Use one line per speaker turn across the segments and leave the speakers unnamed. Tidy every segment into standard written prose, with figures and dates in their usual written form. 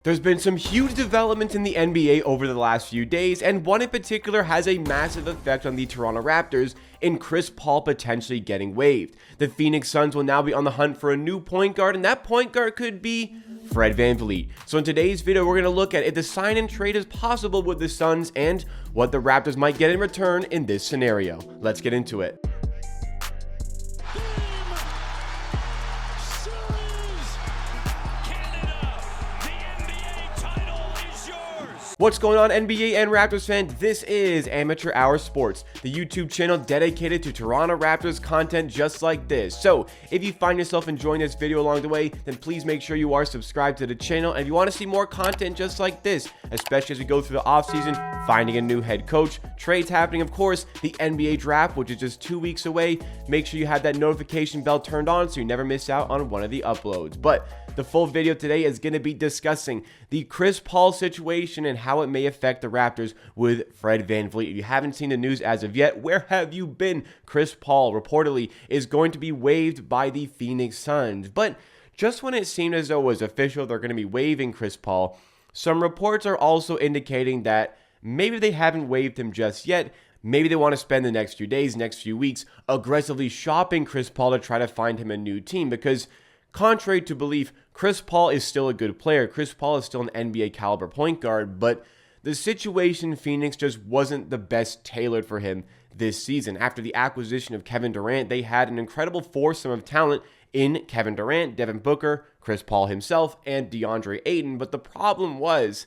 There's been some huge developments in the NBA over the last few days, and one in particular has a massive effect on the Toronto Raptors in Chris Paul potentially getting waived. The Pheonix Suns will now be on the hunt for a new point guard, and that point guard could be Fred VanVleet. So in today's video, we're going to look at if the sign and trade is possible with the Suns and what the Raptors might get in return in this scenario. Let's get into it. What's going on, NBA and Raptors fans? This is Amateur Hour Sports, the YouTube channel dedicated to Toronto Raptors content just like this. So if you find yourself enjoying this video along the way, then please make sure you are subscribed to the channel. And if you want to see more content just like this, especially as we go through the offseason, finding a new head coach, trades happening, of course, the NBA draft, which is just 2 weeks away, make sure you have that notification bell turned on so you never miss out on one of the uploads. But the full video today is going to be discussing the Chris Paul situation and how it may affect the Raptors with Fred VanVleet. If you haven't seen the news as of yet, where have you been? Chris Paul reportedly is going to be waived by the Pheonix Suns. But just when it seemed as though it was official they're going to be waiving Chris Paul, some reports are also indicating that maybe they haven't waived him just yet. Maybe they want to spend the next few days, next few weeks aggressively shopping Chris Paul to try to find him a new team, because contrary to belief, Chris Paul is still a good player. Chris Paul is still an NBA caliber point guard, but the situation in Pheonix just wasn't the best tailored for him this season. After the acquisition of Kevin Durant, they had an incredible foursome of talent in Kevin Durant, Devin Booker, Chris Paul himself, and DeAndre Ayton. But the problem was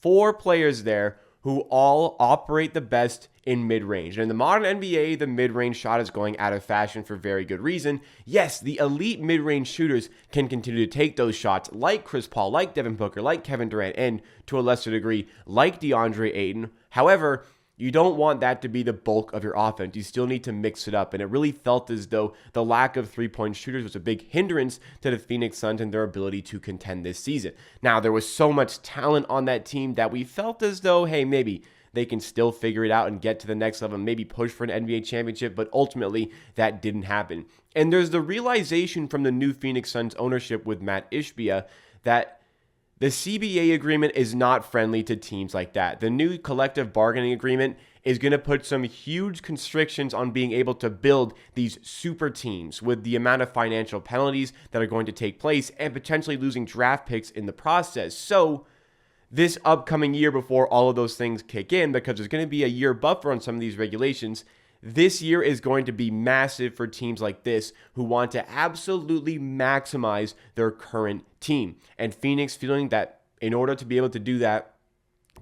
4 players there who all operate the best in mid-range. And in the modern NBA, the mid-range shot is going out of fashion for very good reason. Yes, the elite mid-range shooters can continue to take those shots like Chris Paul, like Devin Booker, like Kevin Durant, and to a lesser degree, like DeAndre Ayton. However, you don't want that to be the bulk of your offense. You still need to mix it up. And it really felt as though the lack of three-point shooters was a big hindrance to the Pheonix Suns and their ability to contend this season. Now, there was so much talent on that team that we felt as though, hey, maybe they can still figure it out and get to the next level, maybe push for an NBA championship, but ultimately that didn't happen. And there's the realization from the new Pheonix Suns ownership with Matt Ishbia that the CBA agreement is not friendly to teams like that. The new collective bargaining agreement is going to put some huge constrictions on being able to build these super teams with the amount of financial penalties that are going to take place and potentially losing draft picks in the process. So this upcoming year, before all of those things kick in, because there's going to be a year buffer on some of these regulations, this year is going to be massive for teams like this who want to absolutely maximize their current team. And Pheonix feeling that in order to be able to do that,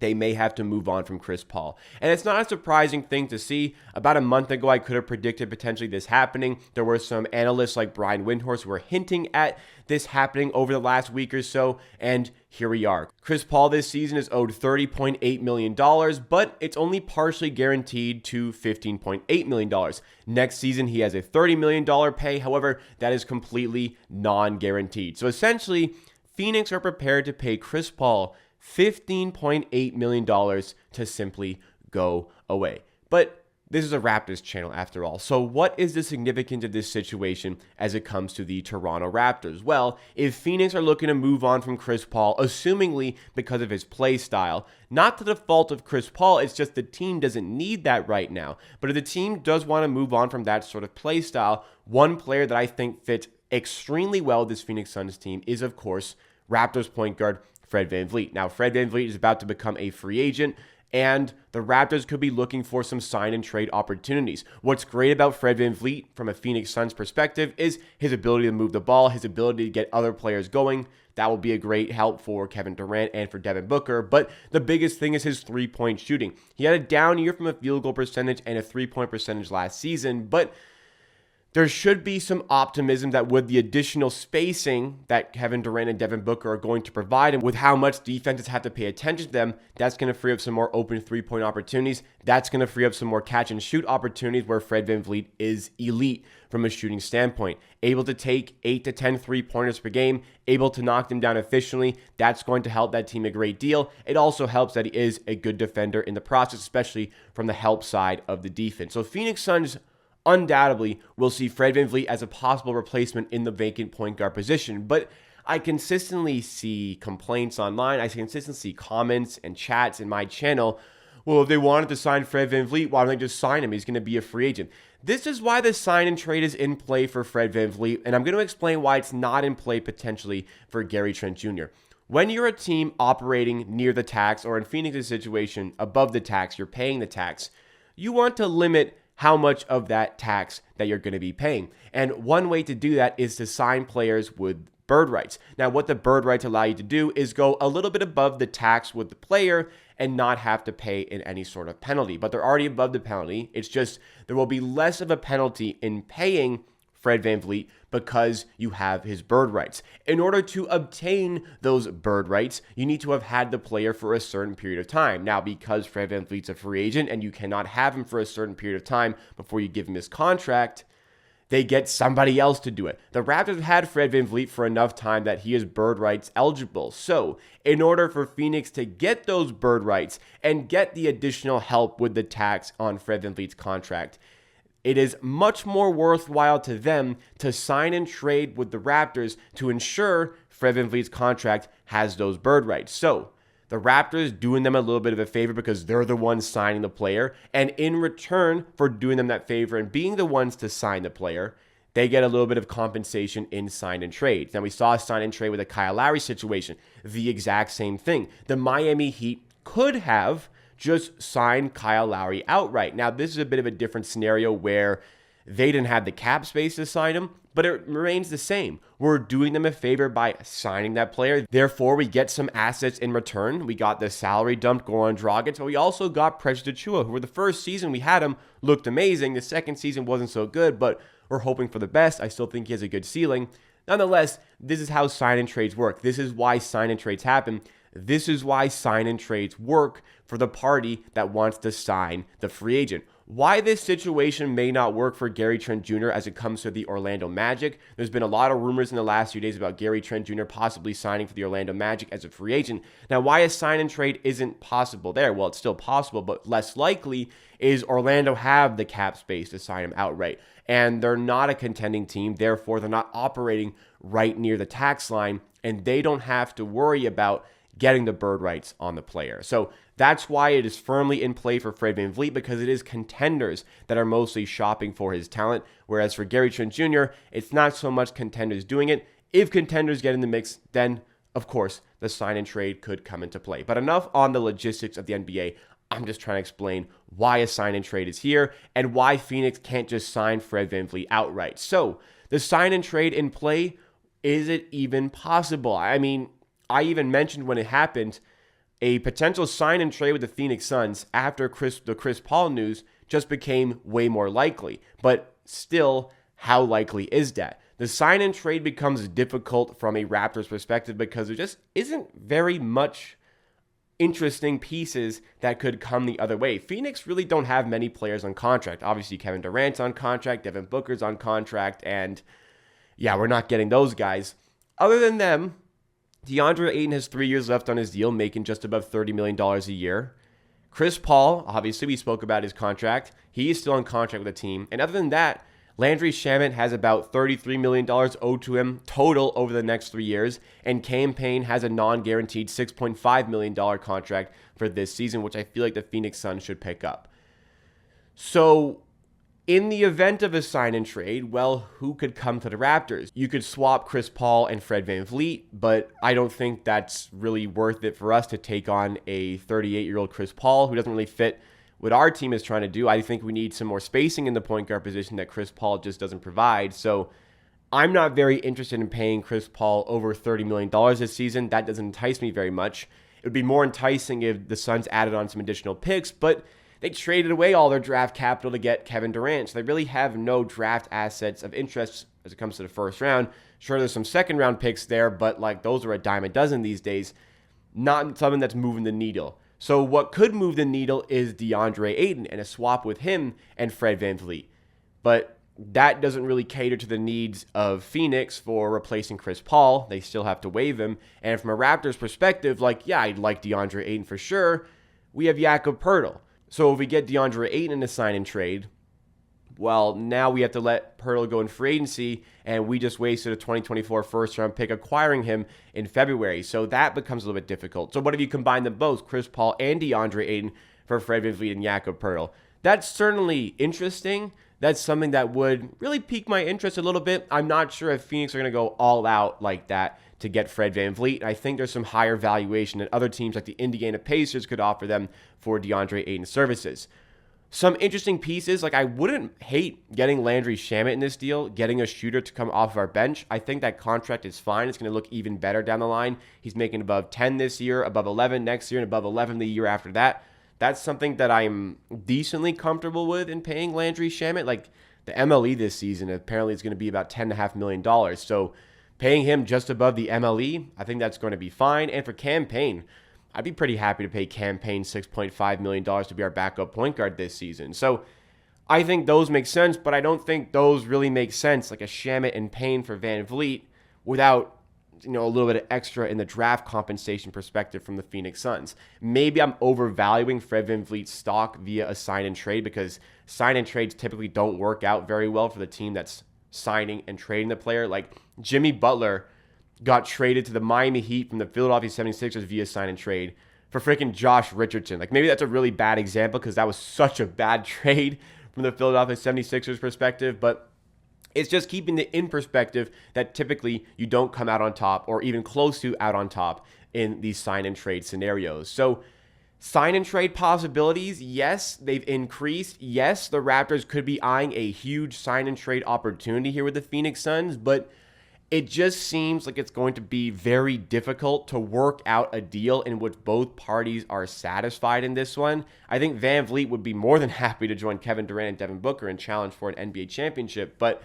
they may have to move on from Chris Paul. And it's not a surprising thing to see. About a month ago, I could have predicted potentially this happening. There were some analysts like Brian Windhorst who were hinting at this happening over the last week or so, and here we are. Chris Paul this season is owed $30.8 million, but it's only partially guaranteed to $15.8 million. Next season, he has a $30 million pay. However, that is completely non-guaranteed. So essentially, Pheonix are prepared to pay Chris Paul $15.8 million to simply go away. But this is a Raptors channel after all. So what is the significance of this situation as it comes to the Toronto Raptors? Well, if Pheonix are looking to move on from Chris Paul, assumingly because of his play style, not to the fault of Chris Paul, it's just the team doesn't need that right now. But if the team does want to move on from that sort of play style, one player that I think fits extremely well with this Pheonix Suns team is, of course, Raptors point guard Fred VanVleet. Now, Fred VanVleet is about to become a free agent, and the Raptors could be looking for some sign and trade opportunities. What's great about Fred VanVleet from a Pheonix Suns perspective is his ability to move the ball, his ability to get other players going. That will be a great help for Kevin Durant and for Devin Booker. But the biggest thing is his three-point shooting. He had a down year from a field goal percentage and a three-point percentage last season, but there should be some optimism that with the additional spacing that Kevin Durant and Devin Booker are going to provide, and with how much defenses have to pay attention to them, that's going to free up some more open three-point opportunities. That's going to free up some more catch-and-shoot opportunities where Fred VanVleet is elite from a shooting standpoint. Able to take 8 to 10 three-pointers per game, able to knock them down efficiently. That's going to help that team a great deal. It also helps that he is a good defender in the process, especially from the help side of the defense. So Pheonix Suns undoubtedly will see Fred VanVleet as a possible replacement in the vacant point guard position. But I consistently see complaints online. I consistently see comments and chats in my channel. Well, if they wanted to sign Fred VanVleet, why don't they just sign him? He's going to be a free agent. This is why the sign and trade is in play for Fred VanVleet, and I'm going to explain why it's not in play potentially for Gary Trent Jr. When you're a team operating near the tax, or in Pheonix's situation, above the tax, you're paying the tax, you want to limit how much of that tax that you're going to be paying. And one way to do that is to sign players with bird rights. Now, what the bird rights allow you to do is go a little bit above the tax with the player and not have to pay in any sort of penalty. But they're already above the penalty. It's just there will be less of a penalty in paying Fred VanVleet because you have his bird rights. In order to obtain those bird rights, you need to have had the player for a certain period of time. Now, because Fred VanVleet's a free agent and you cannot have him for a certain period of time before you give him his contract, they get somebody else to do it. The Raptors have had Fred VanVleet for enough time that he is bird rights eligible. So, in order for Pheonix to get those bird rights and get the additional help with the tax on Fred VanVleet's contract, it is much more worthwhile to them to sign and trade with the Raptors to ensure Fred VanVleet's contract has those bird rights. So, the Raptors doing them a little bit of a favor because they're the ones signing the player. And in return for doing them that favor and being the ones to sign the player, they get a little bit of compensation in sign and trade. Now, we saw a sign and trade with a Kyle Lowry situation. The exact same thing. The Miami Heat could have just signed Kyle Lowry outright. Now, this is a bit of a different scenario where they didn't have the cap space to sign him, but it remains the same. We're doing them a favor by signing that player. Therefore, we get some assets in return. We got the salary dump Goran Dragic, but we also got Precious Achiuwa, who for the first season we had him looked amazing. The second season wasn't so good, but we're hoping for the best. I still think he has a good ceiling. Nonetheless, this is how sign and trades work. This is why sign and trades happen. This is why sign and trades work for the party that wants to sign the free agent. Why this situation may not work for Gary Trent Jr. as it comes to the Orlando Magic. There's been a lot of rumors in the last few days about Gary Trent Jr. possibly signing for the Orlando Magic as a free agent. Now, why a sign and trade isn't possible there? Well, it's still possible, but less likely is Orlando have the cap space to sign him outright. And they're not a contending team, therefore they're not operating right near the tax line, and they don't have to worry about getting the bird rights on the player. So that's why it is firmly in play for Fred VanVleet, because it is contenders that are mostly shopping for his talent. Whereas for Gary Trent Jr., it's not so much contenders doing it. If contenders get in the mix, then of course the sign and trade could come into play. But enough on the logistics of the NBA. I'm just trying to explain why a sign and trade is here and why Pheonix can't just sign Fred VanVleet outright. So the sign and trade in play, is it even possible? I mean, I even mentioned when it happened, a potential sign and trade with the Phoenix Suns after the Chris Paul news just became way more likely. But still, how likely is that? The sign and trade becomes difficult from a Raptors perspective because there just isn't very much interesting pieces that could come the other way. Pheonix really don't have many players on contract. Obviously, Kevin Durant's on contract, Devin Booker's on contract, and yeah, we're not getting those guys. Other than them, DeAndre Ayton has 3 years left on his deal, making just above $30 million a year. Chris Paul, obviously, we spoke about his contract. He is still on contract with the team. And other than that, Landry Shamet has about $33 million owed to him total over the next 3 years. And Cam Payne has a non-guaranteed $6.5 million contract for this season, which I feel like the Phoenix Suns should pick up. So, in the event of a sign and trade, well, who could come to the Raptors? You could swap Chris Paul and Fred VanVleet, but I don't think that's really worth it for us to take on a 38-year-old Chris Paul who doesn't really fit what our team is trying to do. I think we need some more spacing in the point guard position that Chris Paul just doesn't provide. So I'm not very interested in paying Chris Paul over $30 million this season. That doesn't entice me very much. It would be more enticing if the Suns added on some additional picks, but they traded away all their draft capital to get Kevin Durant, so they really have no draft assets of interest as it comes to the first round. Sure, there's some second-round picks there, but like those are a dime a dozen these days. Not something that's moving the needle. So what could move the needle is DeAndre Ayton and a swap with him and Fred VanVleet. But that doesn't really cater to the needs of Phoenix for replacing Chris Paul. They still have to waive him. And from a Raptors perspective, like, yeah, I'd like DeAndre Ayton for sure. We have Jakob Poeltl. So if we get DeAndre Ayton in a sign and trade, well, now we have to let Poeltl go in free agency, and we just wasted a 2024 first-round pick acquiring him in February. So that becomes a little bit difficult. So what if you combine them both, Chris Paul and DeAndre Ayton, for Fred VanVleet and Jakob Poeltl? That's certainly interesting. That's something that would really pique my interest a little bit. I'm not sure if Pheonix are going to go all out like that to get Fred VanVleet. I think there's some higher valuation that other teams like the Indiana Pacers could offer them for DeAndre Ayton services. Some interesting pieces, like I wouldn't hate getting Landry Shamet in this deal, getting a shooter to come off of our bench. I think that contract is fine. It's going to look even better down the line. He's making above 10 this year, above 11 next year, and above 11 the year after that. That's something that I'm decently comfortable with in paying Landry Shamet. Like the MLE this season apparently is going to be about $10.5 million. So paying him just above the MLE, I think that's going to be fine. And for Cam Payne, I'd be pretty happy to pay Cam Payne $6.5 million to be our backup point guard this season. So I think those make sense, but I don't think those really make sense, like a Shamet and Payne for VanVleet, without a little bit of extra in the draft compensation perspective from the Phoenix Suns. Maybe I'm overvaluing Fred VanVleet's stock via a sign and trade, because sign and trades typically don't work out very well for the team that's signing and trading the player. Like Jimmy Butler got traded to the Miami Heat from the Philadelphia 76ers via sign and trade for freaking Josh Richardson. Like maybe that's a really bad example because that was such a bad trade from the Philadelphia 76ers perspective, but it's just keeping it in perspective that typically you don't come out on top or even close to out on top in these sign and trade scenarios. So sign and trade possibilities, yes, they've increased. Yes, the Raptors could be eyeing a huge sign and trade opportunity here with the Phoenix Suns, but it just seems like it's going to be very difficult to work out a deal in which both parties are satisfied in this one. I think VanVleet would be more than happy to join Kevin Durant and Devin Booker and challenge for an NBA championship, but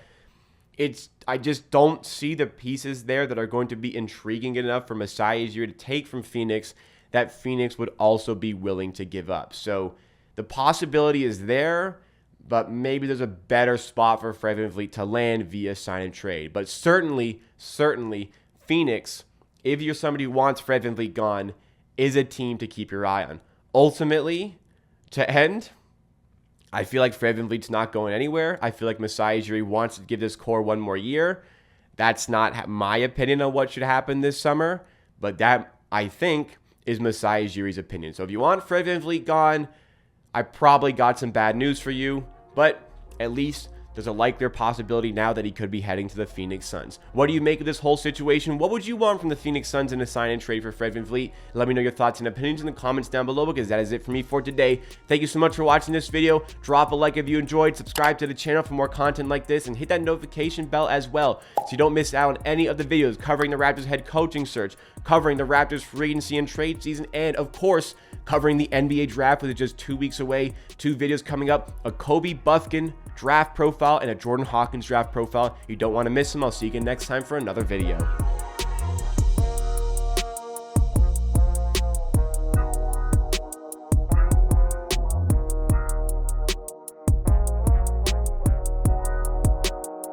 I just don't see the pieces there that are going to be intriguing enough for Masai Ujiri to take from Phoenix that Phoenix would also be willing to give up. So the possibility is there, but maybe there's a better spot for Fred VanVleet to land via sign and trade. But certainly, Phoenix, if you're somebody who wants Fred VanVleet gone, is a team to keep your eye on. Ultimately, to end, I feel like Fred VanVleet's not going anywhere. I feel like Masai Ujiri wants to give this core one more year. That's not my opinion on what should happen this summer, but that, I think, is Masai Ujiri's opinion. So if you want Fred VanVleet gone, I probably got some bad news for you, but at least there's a likelier possibility now that he could be heading to the Phoenix Suns. What do you make of this whole situation? What would you want from the Phoenix Suns in a sign and trade for Fred VanVleet? Let me know your thoughts and opinions in the comments down below, because that is it for me for today. Thank you so much for watching this video. Drop a like if you enjoyed, subscribe to the channel for more content like this, and hit that notification bell as well so you don't miss out on any of the videos covering the Raptors head coaching search, covering the Raptors free agency and trade season, and of course, covering the NBA draft, with just 2 weeks away. 2 videos coming up, a Kobe Buffkin draft profile and a Jordan Hawkins draft profile. You don't want to miss them. I'll see you again next time for another video.